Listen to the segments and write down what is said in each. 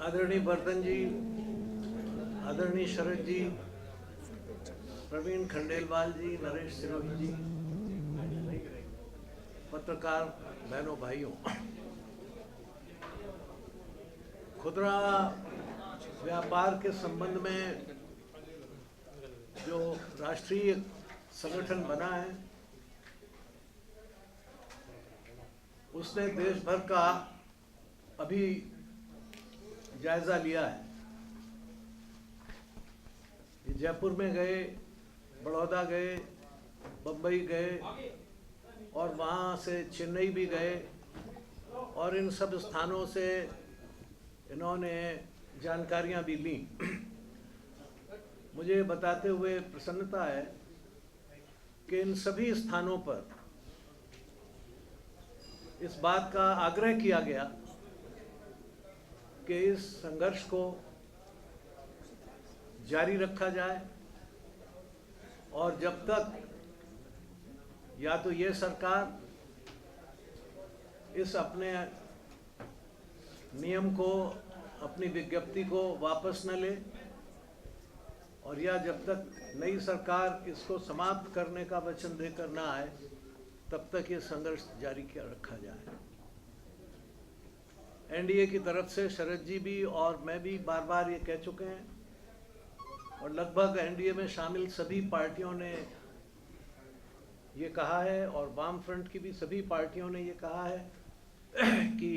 आदरणीय बर्तन जी, आदरणीय शरद जी, प्रवीण खंडेलवाल जी, नरेश सिरोही जी, पत्रकार बहनों भाइयों, खुदरा व्यापार के संबंध में जो राष्ट्रीय संगठन बना है उसने देश भर का अभी जायजा लिया है। जयपुर में गए, बड़ौदा गए, बम्बई गए और वहाँ से चेन्नई भी गए और इन सब स्थानों से इन्होंने जानकारियाँ भी ली। मुझे बताते हुए प्रसन्नता है कि इन सभी स्थानों पर इस बात का आग्रह किया गया कि इस संघर्ष को जारी रखा जाए और जब तक या तो ये सरकार इस अपने नियम को, अपनी विज्ञप्ति को वापस न ले और या जब तक नई सरकार इसको समाप्त करने का वचन देकर ना आए तब तक ये संघर्ष जारी किया रखा जाए। एनडीए की तरफ से शरद जी भी और मैं भी बार बार ये कह चुके हैं और लगभग एनडीए में शामिल सभी पार्टियों ने ये कहा है और वाम फ्रंट की भी सभी पार्टियों ने ये कहा है कि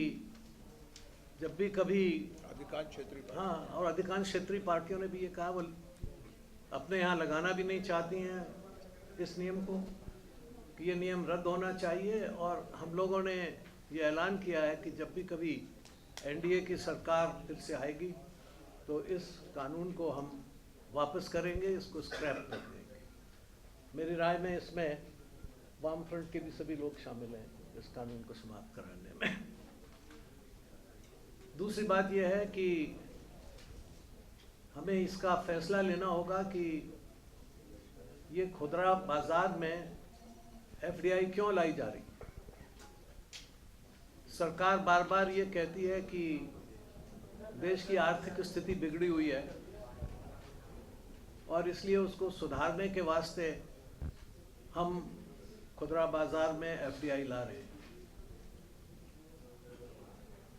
जब भी कभी अधिकांश क्षेत्रीय और अधिकांश क्षेत्रीय पार्टियों ने भी ये कहा, वो अपने यहाँ लगाना भी नहीं चाहती हैं इस नियम को कि ये नियम रद्द होना चाहिए। और हम लोगों ने ये ऐलान किया है कि जब भी कभी एनडीए की सरकार फिर से आएगी तो इस कानून को हम वापस करेंगे, इसको स्क्रैप कर देंगे। मेरी राय में इसमें वाम फ्रंट के भी सभी लोग शामिल हैं इस कानून को समाप्त कराने में। दूसरी बात यह है कि हमें इसका फैसला लेना होगा कि ये खुदरा बाजार में एफडीआई क्यों लाई जा रही है। सरकार बार बार ये कहती है कि देश की आर्थिक स्थिति बिगड़ी हुई है और इसलिए उसको सुधारने के वास्ते हम खुदरा बाजार में एफडीआई ला रहे हैं।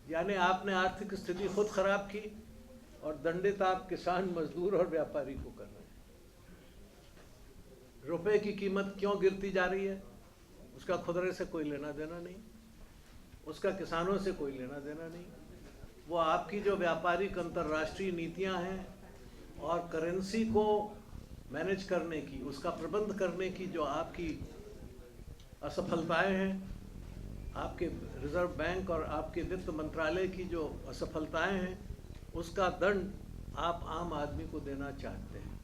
यानी आपने आर्थिक स्थिति खुद खराब की और दंडित आप किसान, मजदूर और व्यापारी को कर रहे हैं। रुपए की कीमत क्यों गिरती जा रही है, उसका खुदरे से कोई लेना देना नहीं, उसका किसानों से कोई लेना देना नहीं। वो आपकी जो व्यापारिक अंतर्राष्ट्रीय नीतियां हैं और करेंसी को मैनेज करने की, उसका प्रबंध करने की जो आपकी असफलताएं हैं, आपके रिजर्व बैंक और आपके वित्त मंत्रालय की जो असफलताएं हैं, उसका दंड आप आम आदमी को देना चाहते हैं।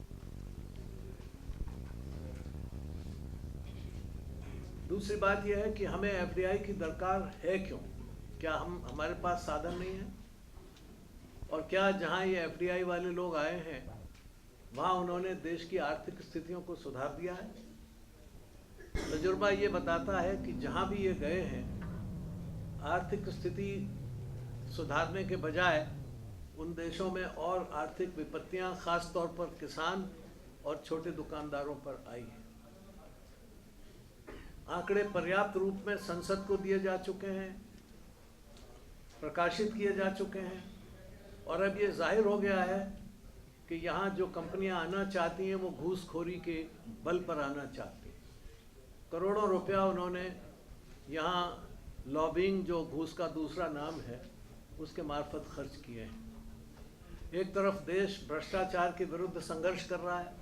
दूसरी बात यह है कि हमें एफडीआई की दरकार है क्यों? क्या हमारे पास साधन नहीं है? और क्या जहां ये एफडीआई वाले लोग आए हैं वहां उन्होंने देश की आर्थिक स्थितियों को सुधार दिया है? तजुर्बा ये बताता है कि जहां भी ये गए हैं आर्थिक स्थिति सुधारने के बजाय उन देशों में और आर्थिक विपत्तियां खास तौर पर किसान और छोटे दुकानदारों पर आई हैं। आंकड़े पर्याप्त रूप में संसद को दिए जा चुके हैं, प्रकाशित किए जा चुके हैं और अब ये जाहिर हो गया है कि यहाँ जो कंपनियां आना चाहती हैं वो घूसखोरी के बल पर आना चाहती हैं। करोड़ों रुपया उन्होंने यहाँ लॉबिंग, जो घूस का दूसरा नाम है, उसके मार्फत खर्च किए हैं। एक तरफ देश भ्रष्टाचार के विरुद्ध संघर्ष कर रहा है,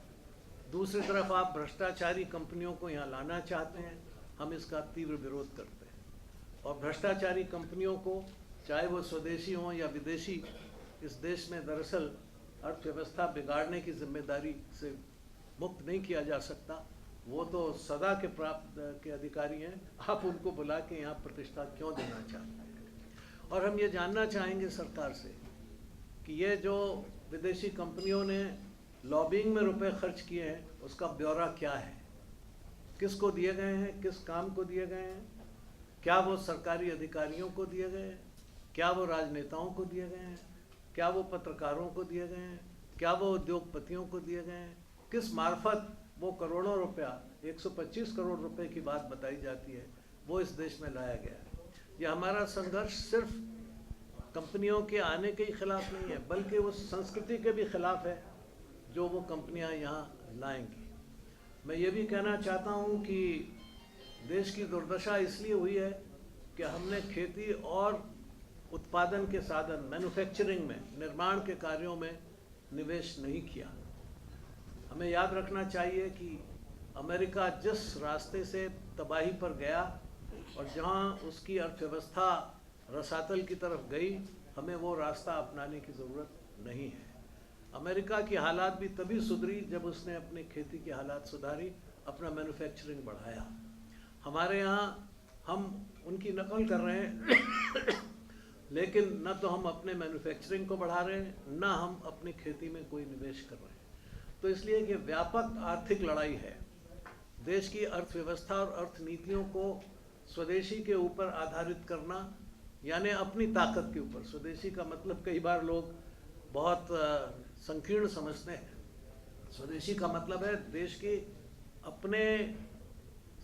दूसरी तरफ आप भ्रष्टाचारी कंपनियों को यहाँ लाना चाहते हैं। हम इसका तीव्र विरोध करते हैं और भ्रष्टाचारी कंपनियों को, चाहे वो स्वदेशी हों या विदेशी, इस देश में दरअसल अर्थव्यवस्था बिगाड़ने की जिम्मेदारी से मुक्त नहीं किया जा सकता। वो तो सदा के प्राप्त के अधिकारी हैं, आप उनको बुला के यहाँ प्रतिष्ठा क्यों देना चाहते हैं? और हम ये जानना चाहेंगे सरकार से कि ये जो विदेशी कंपनियों ने लॉबिंग में रुपए खर्च किए हैं उसका ब्यौरा क्या है, किसको दिए गए हैं, किस काम को दिए गए हैं, क्या वो सरकारी अधिकारियों को दिए गए हैं, क्या वो राजनेताओं को दिए गए हैं, क्या वो पत्रकारों को दिए गए हैं, क्या वो उद्योगपतियों को दिए गए हैं, किस मार्फत वो करोड़ों रुपया, 125 करोड़ रुपए की बात बताई जाती है, वो इस देश में लाया गया है। ये हमारा संघर्ष सिर्फ कंपनियों के आने के ही खिलाफ नहीं है, बल्कि उस संस्कृति के भी खिलाफ है जो वो कंपनियां यहाँ लाएंगी। मैं ये भी कहना चाहता हूँ कि देश की दुर्दशा इसलिए हुई है कि हमने खेती और उत्पादन के साधन, मैन्युफैक्चरिंग में, निर्माण के कार्यों में निवेश नहीं किया। हमें याद रखना चाहिए कि अमेरिका जिस रास्ते से तबाही पर गया और जहां उसकी अर्थव्यवस्था रसातल की तरफ गई, हमें वो रास्ता अपनाने की ज़रूरत नहीं है। अमेरिका की हालात भी तभी सुधरी जब उसने अपनी खेती की हालात सुधारी, अपना मैन्युफैक्चरिंग बढ़ाया। हमारे यहाँ हम उनकी नकल कर रहे हैं लेकिन न तो हम अपने मैन्युफैक्चरिंग को बढ़ा रहे हैं, न हम अपनी खेती में कोई निवेश कर रहे हैं। तो इसलिए ये व्यापक आर्थिक लड़ाई है। देश की अर्थव्यवस्था और अर्थनीतियों को स्वदेशी के ऊपर आधारित करना, यानी अपनी ताकत के ऊपर। स्वदेशी का मतलब कई बार लोग बहुत संकीर्ण समझते हैं। स्वदेशी का मतलब है देश की अपने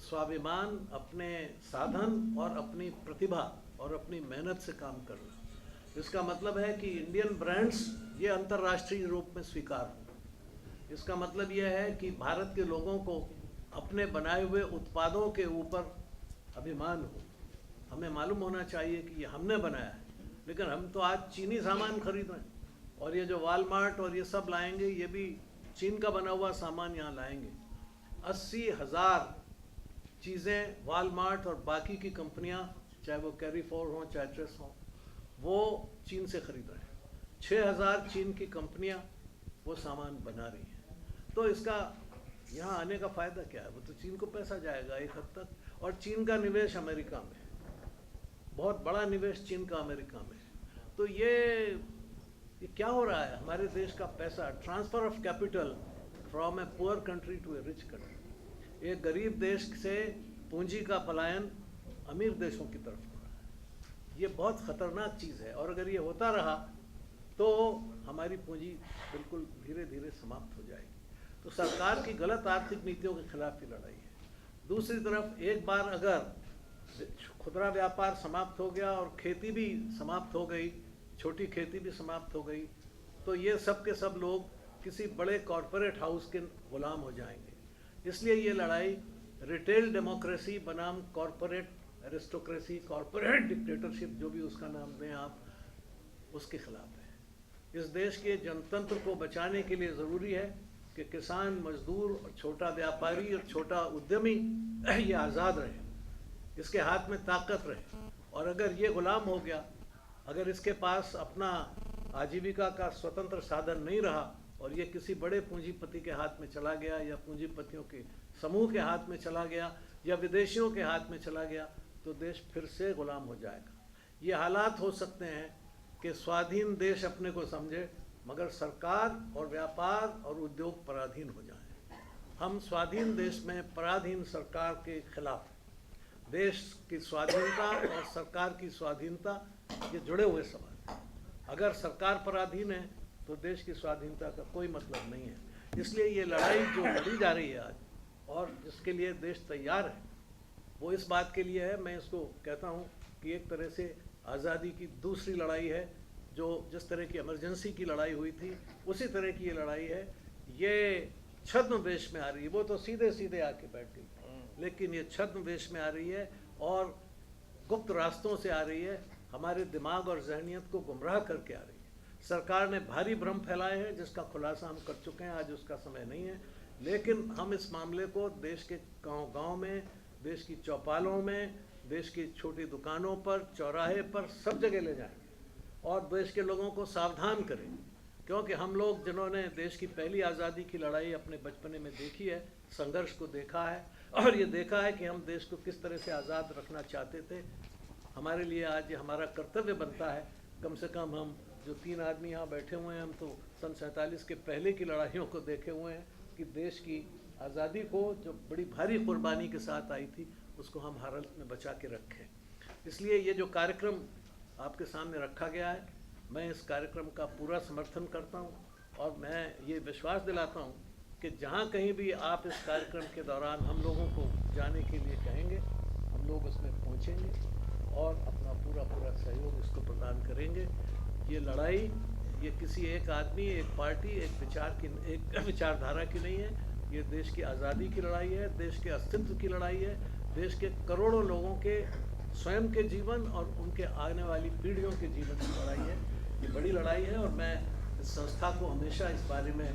स्वाभिमान, अपने साधन और अपनी प्रतिभा और अपनी मेहनत से काम करना। इसका मतलब है कि इंडियन ब्रांड्स ये अंतर्राष्ट्रीय रूप में स्वीकार हो। इसका मतलब यह है कि भारत के लोगों को अपने बनाए हुए उत्पादों के ऊपर अभिमान हो। हमें मालूम होना चाहिए कि ये हमने बनाया है, लेकिन हम तो आज चीनी सामान खरीद रहे हैं, और ये जो वॉलमार्ट और ये सब लाएंगे, ये भी चीन का बना हुआ सामान यहाँ लाएंगे। 80,000 चीज़ें वॉलमार्ट और बाकी की कंपनियाँ, चाहे वो कैरीफोर हों चाहे ट्रेस हों, वो चीन से खरीद रहे हैं। 6,000 चीन की कंपनियाँ वो सामान बना रही हैं। तो इसका यहाँ आने का फ़ायदा क्या है? वो तो चीन को पैसा जाएगा एक हद तक, और चीन का निवेश अमेरिका में, बहुत बड़ा निवेश चीन का अमेरिका में। तो ये क्या हो रहा है? हमारे देश का पैसा, transfer of capital from a poor country to a rich country, एक गरीब देश से पूंजी का पलायन अमीर देशों की तरफ हो रहा है। ये बहुत ख़तरनाक चीज़ है, और अगर ये होता रहा तो हमारी पूंजी बिल्कुल धीरे धीरे समाप्त हो जाएगी। तो सरकार की गलत आर्थिक नीतियों के खिलाफ ये लड़ाई है। दूसरी तरफ एक बार अगर खुदरा व्यापार समाप्त हो गया और खेती भी समाप्त हो गई, छोटी खेती भी समाप्त हो गई, तो ये सब के सब लोग किसी बड़े कॉरपोरेट हाउस के गुलाम हो जाएंगे। इसलिए ये लड़ाई रिटेल डेमोक्रेसी बनाम कॉरपोरेट एरिस्टोक्रेसी, कॉरपोरेट डिक्टेटरशिप, जो भी उसका नाम दें आप, उसके खिलाफ है। इस देश के जनतंत्र को बचाने के लिए ज़रूरी है कि किसान, मजदूर और छोटा व्यापारी और छोटा उद्यमी ये आज़ाद रहे, इसके हाथ में ताकत रहे। और अगर ये गुलाम हो गया, अगर इसके पास अपना आजीविका का स्वतंत्र साधन नहीं रहा और ये किसी बड़े पूंजीपति के हाथ में चला गया, या पूंजीपतियों के समूह के हाथ में चला गया, या विदेशियों के हाथ में चला गया, तो देश फिर से गुलाम हो जाएगा। ये हालात हो सकते हैं कि स्वाधीन देश अपने को समझे, मगर सरकार और व्यापार और उद्योग पराधीन हो जाएं। हम स्वाधीन देश में पराधीन सरकार के खिलाफ हैं। देश की स्वाधीनता और सरकार की स्वाधीनता ये जुड़े हुए सवाल हैं। अगर सरकार पराधीन है तो देश की स्वाधीनता का कोई मतलब नहीं है। इसलिए ये लड़ाई जो लड़ी जा रही है आज, और जिसके लिए देश तैयार है, वो इस बात के लिए है, मैं इसको कहता हूँ कि एक तरह से आज़ादी की दूसरी लड़ाई है। जो जिस तरह की इमरजेंसी की लड़ाई हुई थी, उसी तरह की ये लड़ाई है। ये छद्मवेश में आ रही है, वो तो सीधे सीधे आके बैठ गई, लेकिन ये छद्मवेश में आ रही है और गुप्त रास्तों से आ रही है, हमारे दिमाग और जहनियत को गुमराह करके आ रही है। सरकार ने भारी भ्रम फैलाए हैं जिसका खुलासा हम कर चुके हैं, आज उसका समय नहीं है, लेकिन हम इस मामले को देश के गांव-गांव में, देश की चौपालों में, देश की छोटी दुकानों पर, चौराहे पर, सब जगह ले जाएंगे और देश के लोगों को सावधान करें। क्योंकि हम लोग जिन्होंने देश की पहली आज़ादी की लड़ाई अपने बचपने में देखी है, संघर्ष को देखा है, और ये देखा है कि हम देश को किस तरह से आज़ाद रखना चाहते थे, हमारे लिए आज ये हमारा कर्तव्य बनता है। कम से कम हम जो 3 आदमी यहाँ बैठे हुए हैं, हम तो सन 47 के पहले की लड़ाइयों को देखे हुए हैं कि देश की आज़ादी को जो बड़ी भारी कुर्बानी के साथ आई थी, उसको हम हालत में बचा के रखें। इसलिए ये जो कार्यक्रम आपके सामने रखा गया है, मैं इस कार्यक्रम का पूरा समर्थन करता हूँ और मैं ये विश्वास दिलाता हूँ कि जहाँ कहीं भी आप इस कार्यक्रम के दौरान हम लोगों को जाने के लिए कहेंगे, हम लोग उसमें पहुँचेंगे और अपना पूरा सहयोग इसको प्रदान करेंगे। ये लड़ाई ये किसी एक आदमी, एक पार्टी, एक विचारधारा की नहीं है। ये देश की आज़ादी की लड़ाई है, देश के अस्तित्व की लड़ाई है, देश के करोड़ों लोगों के स्वयं के जीवन और उनके आने वाली पीढ़ियों के जीवन की लड़ाई है। ये बड़ी लड़ाई है और मैं इस संस्था को हमेशा इस बारे में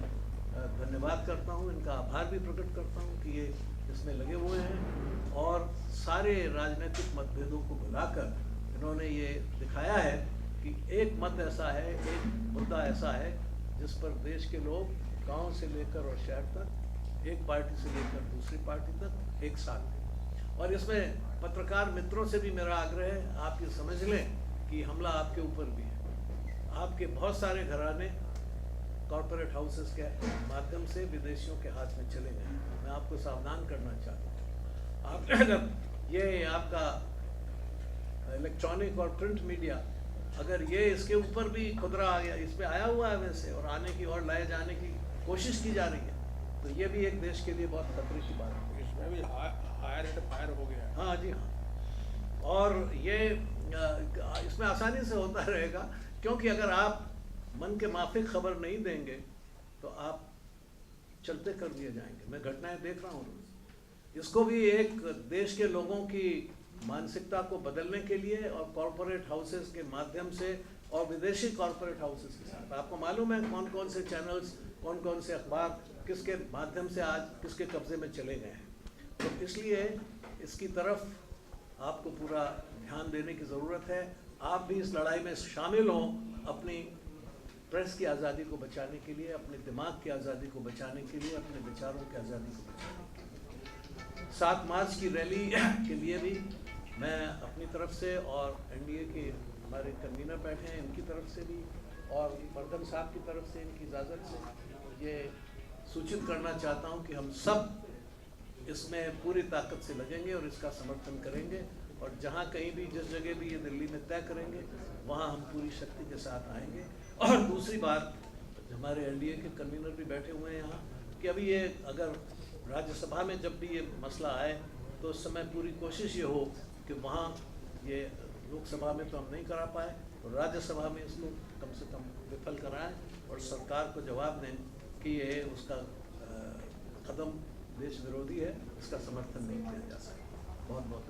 धन्यवाद करता हूँ, इनका आभार भी प्रकट करता हूँ कि ये इसमें लगे हुए हैं और सारे राजनीतिक मतभेदों को भुलाकर इन्होंने ये दिखाया है कि एक मत ऐसा है, एक मुद्दा ऐसा है जिस पर देश के लोग गांव से लेकर और शहर तक, एक पार्टी से लेकर दूसरी पार्टी तक एक साथ हैं। और इसमें पत्रकार मित्रों से भी मेरा आग्रह है, आप ये समझ लें कि हमला आपके ऊपर भी है। आपके बहुत सारे घराने कॉरपोरेट हाउसेस के माध्यम से विदेशियों के हाथ में चले गए। मैं आपको सावधान करना चाहता हूँ। आप अगर ये आपका इलेक्ट्रॉनिक और प्रिंट मीडिया अगर ये इसके ऊपर भी खुदरा आ गया, इस पर आया हुआ है वैसे और आने की और लाए जाने की कोशिश की जा रही है, तो ये भी एक देश के लिए बहुत खतरे की बात है। इसमें भी हायर एंड फायर हो गया। हाँ जी हाँ, और ये इसमें आसानी से होता रहेगा क्योंकि अगर आप मन के माफिक खबर नहीं देंगे तो आप चलते कर दिए जाएंगे। मैं घटनाएं देख रहा हूँ। इसको भी एक देश के लोगों की मानसिकता को बदलने के लिए और कॉरपोरेट हाउसेस के माध्यम से और विदेशी कॉरपोरेट हाउसेस के साथ, आपको मालूम है कौन कौन से चैनल्स, कौन कौन से अखबार किसके माध्यम से आज किसके कब्जे में चले गए हैं। तो इसलिए इसकी तरफ आपको पूरा ध्यान देने की ज़रूरत है। आप भी इस लड़ाई में शामिल हों, अपनी प्रेस की आज़ादी को बचाने के लिए, अपने दिमाग की आज़ादी को बचाने के लिए, अपने विचारों की आज़ादी को बचाने के लिए। 7 मार्च की रैली के लिए भी मैं अपनी तरफ से और एनडीए के हमारे कन्वीनर बैठे हैं इनकी तरफ से भी और वर्धन साहब की तरफ से इनकी इजाज़त से ये सूचित करना चाहता हूँ कि हम सब इसमें पूरी ताकत से लगेंगे और इसका समर्थन करेंगे और जहाँ कहीं भी जिस जगह भी ये दिल्ली में तय करेंगे वहाँ हम पूरी शक्ति के साथ आएंगे। और दूसरी बात, हमारे एनडीए के कन्वीनर भी बैठे हुए हैं यहाँ कि अभी ये अगर राज्यसभा में जब भी ये मसला आए तो उस समय पूरी कोशिश ये हो कि वहाँ ये लोकसभा में तो हम नहीं करा पाए तो राज्यसभा में इसको कम से कम विफल कराएं और सरकार को जवाब दें कि ये उसका कदम देश विरोधी है, इसका समर्थन नहीं किया जा सकता। बहुत बहुत